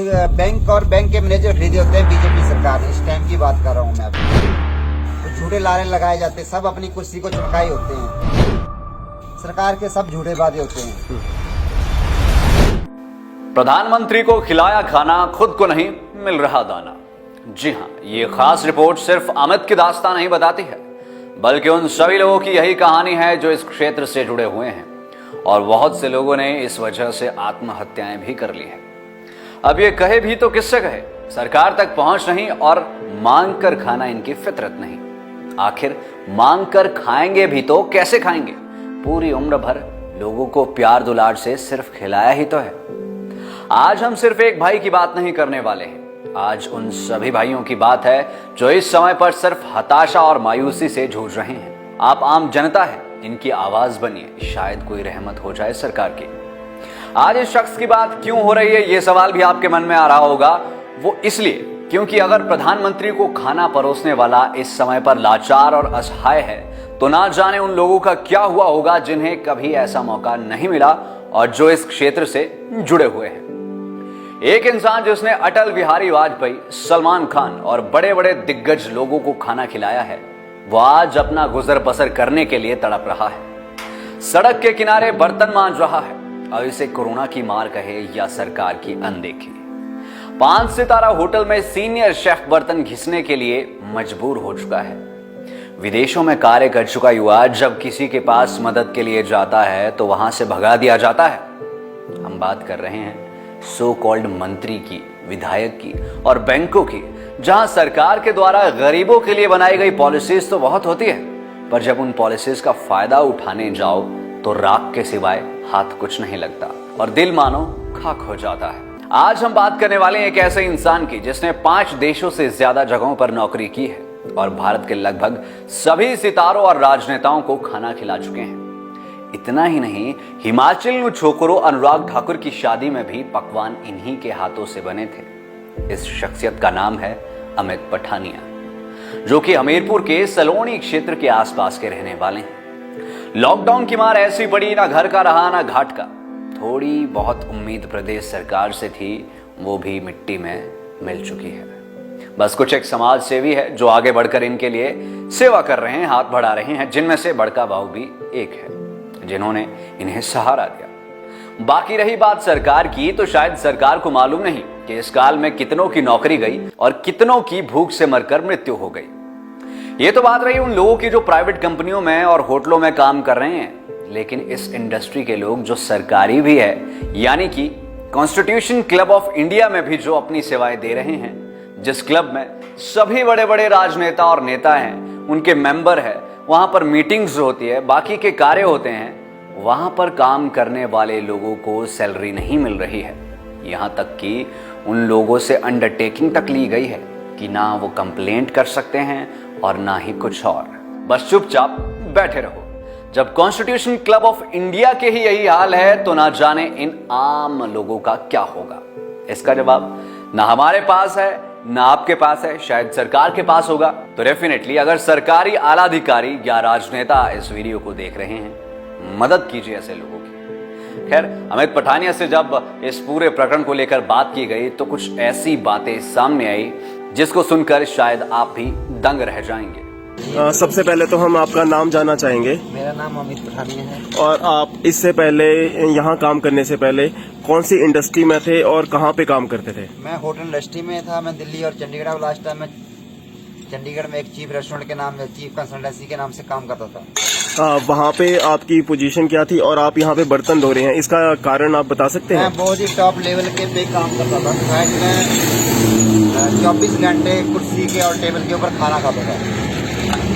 Bank और bank के manager खरीदे होते हैं बीजेपी सरकार ने। इस टाइम की बात कर रहा हूँ मैं अभी। तो झूठे लारे लगाए जाते, सब अपनी कुर्सी को चमकाए होते हैं। सरकार के सब झूठे वादे होते हैं। प्रधानमंत्री को खिलाया खाना, खुद को नहीं मिल रहा दाना। जी हां, ये खास रिपोर्ट सिर्फ अमित की दास्तान नहीं बताती है, बल्कि उन सभी लोगों की यही कहानी है जो इस क्षेत्र से जुड़े हुए हैं, और बहुत से लोगों ने इस वजह से आत्महत्याएं भी कर ली हैं। अब ये कहे भी तो किससे कहे, सरकार तक पहुंच नहीं और मांग कर खाना इनकी फितरत नहीं। आखिर मांग कर खाएंगे भी तो कैसे खाएंगे? पूरी उम्र भर लोगों को प्यार दुलार से सिर्फ खिलाया ही तो है। आज हम सिर्फ एक भाई की बात नहीं करने वाले हैं, आज उन सभी भाइयों की बात है जो इस समय पर सिर्फ हताशा और मायूसी से जूझ रहे हैं। आप आम जनता है, इनकी आवाज बनिए, शायद कोई रहमत हो जाए सरकार की। आज इस शख्स की बात क्यों हो रही है, ये सवाल भी आपके मन में आ रहा होगा। वो इसलिए क्योंकि अगर प्रधानमंत्री को खाना परोसने वाला इस समय पर लाचार और असहाय है, तो ना जाने उन लोगों का क्या हुआ होगा जिन्हें कभी ऐसा मौका नहीं मिला और जो इस क्षेत्र से जुड़े हुए हैं। एक इंसान जिसने अटल बिहारी वाजपेयी, सलमान खान और बड़े बड़े दिग्गज लोगों को खाना खिलाया है, वो आज अपना गुजर बसर करने के लिए तड़प रहा है। सड़क के किनारे बर्तन मांज रहा है, और इसे कोरोना की मार कहे या सरकार की अनदेखी। 5 सितारा होटल में सीनियर शेफ बर्तन घिसने के लिए मजबूर हो चुका है। विदेशों में कार्य कर चुका युवा जब किसी के पास मदद के लिए जाता है तो वहां से भगा दिया जाता है। हम बात कर रहे हैं सो कॉल्ड मंत्री की, विधायक की और बैंकों की, जहां सरकार के द्वारा गरीबों के लिए बनाई गई पॉलिसीज तो बहुत होती है, पर जब उन पॉलिसीज का फायदा उठाने जाओ तो राख के सिवाय हाथ कुछ नहीं लगता और दिल मानो खाक हो जाता है। आज हम बात करने वाले हैं एक ऐसे इंसान की जिसने 5 देशों से ज्यादा जगहों पर नौकरी की है और भारत के लगभग सभी सितारों और राजनेताओं को खाना खिला चुके हैं। इतना ही नहीं, हिमाचल छोकरो अनुराग ठाकुर की शादी में भी पकवान इन्हीं के हाथों से बने थे। इस शख्सियत का नाम है अमित पठानिया, जो कि हमीरपुर के सलोनी क्षेत्र के आसपास के रहने वाले हैं। लॉकडाउन की मार ऐसी पड़ी, ना घर का रहा ना घाट का। थोड़ी बहुत उम्मीद प्रदेश सरकार से थी, वो भी मिट्टी में मिल चुकी है। बस कुछ एक समाज सेवी है जो आगे बढ़कर इनके लिए सेवा कर रहे हैं, हाथ बढ़ा रहे हैं, जिनमें से बड़का बाबू भी एक है जिन्होंने इन्हें सहारा दिया। बाकी रही बात सरकार की, तो शायद सरकार को मालूम नहीं कि इस काल में कितनों की नौकरी गई और कितनों की भूख से मरकर मृत्यु हो गई। ये तो बात रही उन लोगों की जो प्राइवेट कंपनियों में और होटलों में काम कर रहे हैं, लेकिन इस इंडस्ट्री के लोग जो सरकारी भी है, यानी कि कॉन्स्टिट्यूशन क्लब ऑफ इंडिया में भी जो अपनी सेवाएं दे रहे हैं, जिस क्लब में सभी बड़े बड़े राजनेता और नेता हैं, उनके मेंबर है, वहां पर मीटिंग्स होती है, बाकी के कार्य होते हैं, वहां पर काम करने वाले लोगों को सैलरी नहीं मिल रही है। यहां तक कि उन लोगों से अंडरटेकिंग तक ली गई है कि ना वो कंप्लेंट कर सकते हैं और ना ही कुछ और, बस चुपचाप बैठे रहो। जब कॉन्स्टिट्यूशन क्लब ऑफ इंडिया के ही यही हाल है, तो ना जाने इन आम लोगों का क्या होगा। इसका जवाब ना हमारे पास है, ना आपके पास है, शायद सरकार के पास होगा। तो डेफिनेटली अगर सरकारी आला अधिकारी या राजनेता इस वीडियो को देख रहे हैं, मदद कीजिए ऐसे लोगों की। खैर, अमित पठानिया से जब इस पूरे प्रकरण को लेकर बात की गई तो कुछ ऐसी बातें सामने आई जिसको सुनकर शायद आप भी दंग रह जाएंगे। सबसे पहले तो हम आपका नाम जानना चाहेंगे। मेरा नाम अमित पठानिया है। और आप इससे पहले, यहाँ काम करने से पहले कौन सी इंडस्ट्री में थे और कहाँ पे काम करते थे? मैं होटल इंडस्ट्री में था। मैं दिल्ली और चंडीगढ़, लास्ट टाइम मैं चंडीगढ़ में एक चीफ रेस्टोरेंट के नाम, चीफ कंसल्टेंसी के नाम से काम करता था। वहाँ पे आपकी पोजीशन क्या थी और आप यहाँ पे बर्तन धो रहे हैं, इसका कारण आप बता सकते हैं? मैं बहुत ही टॉप लेवल के पे काम करता था। शायद मैं 24 घंटे कुर्सी के और टेबल के ऊपर खाना खाता था।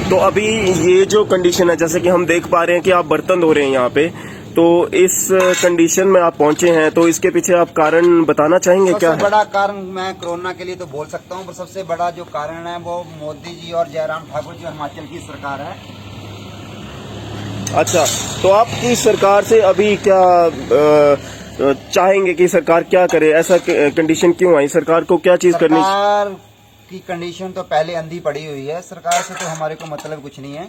तो अभी ये जो कंडीशन है, जैसे कि हम देख पा रहे हैं कि आप बर्तन धो रहे हैं यहाँ पे, तो इस कंडीशन में आप पहुंचे हैं, तो इसके पीछे आप कारण बताना चाहेंगे? क्या सबसे बड़ा कारण मैं कोरोना के लिए तो बोल सकता हूँ, पर सबसे बड़ा जो कारण है वो मोदी जी और जयराम ठाकुर जी, हिमाचल की सरकार है। अच्छा, तो आपकी सरकार से अभी क्या चाहेंगे कि सरकार क्या करे? ऐसा कंडीशन क्यों आई? सरकार को क्या चीज करनी? सरकार की कंडीशन तो पहले अंधी पड़ी हुई है। सरकार से तो हमारे को मतलब कुछ नहीं है,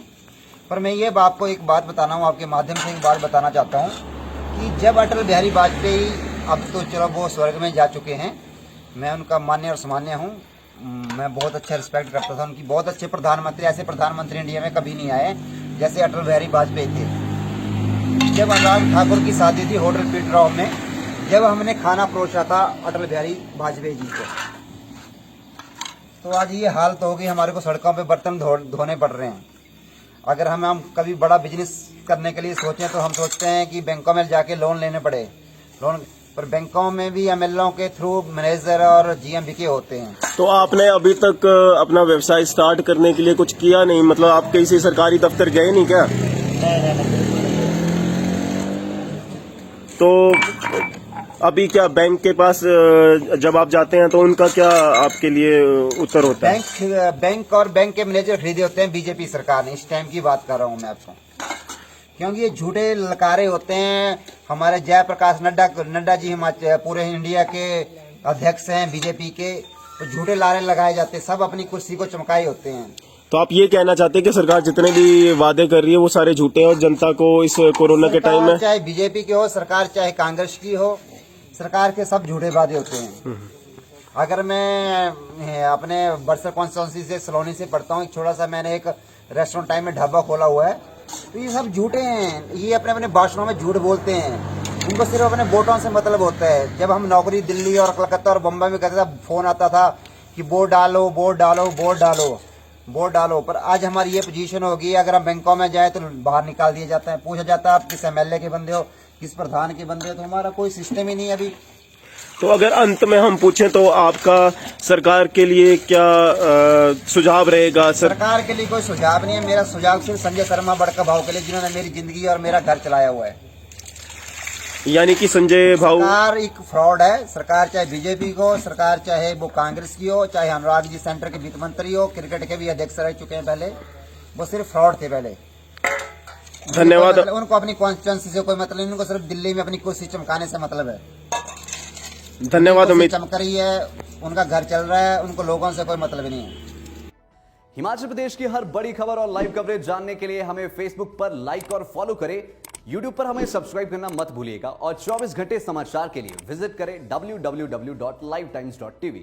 पर मैं ये आपको एक बात बताना हूँ, आपके माध्यम से एक बात बताना चाहता हूँ कि जब अटल बिहारी वाजपेयी, अब तो चलो वो स्वर्ग में जा चुके हैं, मैं उनका मान्य और सम्मान्य हूँ। मैं बहुत अच्छा रिस्पेक्ट करता था उनकी। बहुत अच्छे प्रधानमंत्री, ऐसे प्रधानमंत्री इंडिया में कभी नहीं आए जैसे अटल बिहारी वाजपेयी थे। जब अनुराग ठाकुर की शादी थी होटल पीटराव में, जब हमने खाना परोसा था अटल बिहारी वाजपेयी जी को, तो आज ये हाल तो होगी, हमारे को सड़कों पे बर्तन धोने पड़ रहे हैं। अगर हम कभी बड़ा बिजनेस करने के लिए सोचें तो हम सोचते हैं कि बैंकों में जाके लोन लेने पड़े, लोन पर बैंकों में भी एमएलओ के थ्रू मैनेजर और जीएम बिके होते हैं। तो आपने अभी तक अपना व्यवसाय स्टार्ट करने के लिए कुछ किया नहीं, मतलब आप किसी सरकारी दफ्तर गए नहीं क्या? तो अभी क्या बैंक के पास जब आप जाते हैं तो उनका क्या आपके लिए उत्तर होता है? बैंक और बैंक के मैनेजर खरीदे होते हैं बीजेपी सरकार ने। इस टाइम की बात कर रहा हूँ मैं आपको, क्योंकि ये झूठे ललकारे होते हैं। हमारे जयप्रकाश नड्डा जी हिमाचल पूरे इंडिया के अध्यक्ष हैं बीजेपी के, तो झूठे लारे लगाए जाते हैं, सब अपनी कुर्सी को चमकाए होते हैं। तो आप ये कहना चाहते हैं कि सरकार जितने भी वादे कर रही है वो सारे झूठे हैं और जनता को इस कोरोना के टाइम में, चाहे बीजेपी की हो सरकार, चाहे कांग्रेस की हो, सरकार के सब झूठे वादे होते हैं। अगर मैं अपने बरसर कॉन्स्टिट्यूंसी से सलोनी से पढ़ता हूँ, एक छोटा सा मैंने एक रेस्टोरेंट टाइम में ढाबा खोला हुआ है, तो ये सब झूठे हैं। ये अपने अपने भाषणों में झूठ बोलते हैं, उनको सिर्फ अपने वोटों से मतलब होता है। जब हम नौकरी दिल्ली और कलकत्ता और बम्बई में करते थे, फोन आता था कि वोट डालो वोट डालो वोट डालो वोट डालो, पर आज हमारी ये पोजीशन होगी, अगर हम बैंकों में जाए तो बाहर निकाल दिया जाता है, पूछा जाता है आप किस एमएलए के बंदे हो, किस प्रधान के बंदे हो, तो हमारा कोई सिस्टम ही नहीं है अभी। तो अगर अंत में हम पूछें तो आपका सरकार के लिए क्या सुझाव रहेगा? सरकार के लिए कोई सुझाव नहीं है। मेरा सुझाव सिर्फ संजय शर्मा बड़का भाव के लिए, जिन्होंने मेरी जिंदगी और मेरा घर चलाया हुआ है। यानी कि संजय भाऊ सरकार एक फ्रॉड है। सरकार चाहे बीजेपी को, सरकार चाहे वो कांग्रेस की हो, चाहे अनुराग जी सेंटर के वित्त मंत्री हो, क्रिकेट के भी अध्यक्ष रह चुके हैं पहले, वो सिर्फ फ्रॉड थे पहले। धन्यवाद। उनको अपनी कॉन्स्टिट्यूंसी से कोई मतलब नहीं, उनको सिर्फ दिल्ली में अपनी कुर्सी चमकाने से मतलब है। धन्यवाद अमित। चमक रही है, उनका घर चल रहा है, उनको लोगों से कोई मतलब नहीं है। हिमाचल प्रदेश की हर बड़ी खबर और लाइव कवरेज जानने के लिए हमें फेसबुक पर लाइक और फॉलो करें। यूट्यूब पर हमें सब्सक्राइब करना मत भूलिएगा और 24 घंटे समाचार के लिए विजिट करें www.livetimes.tv।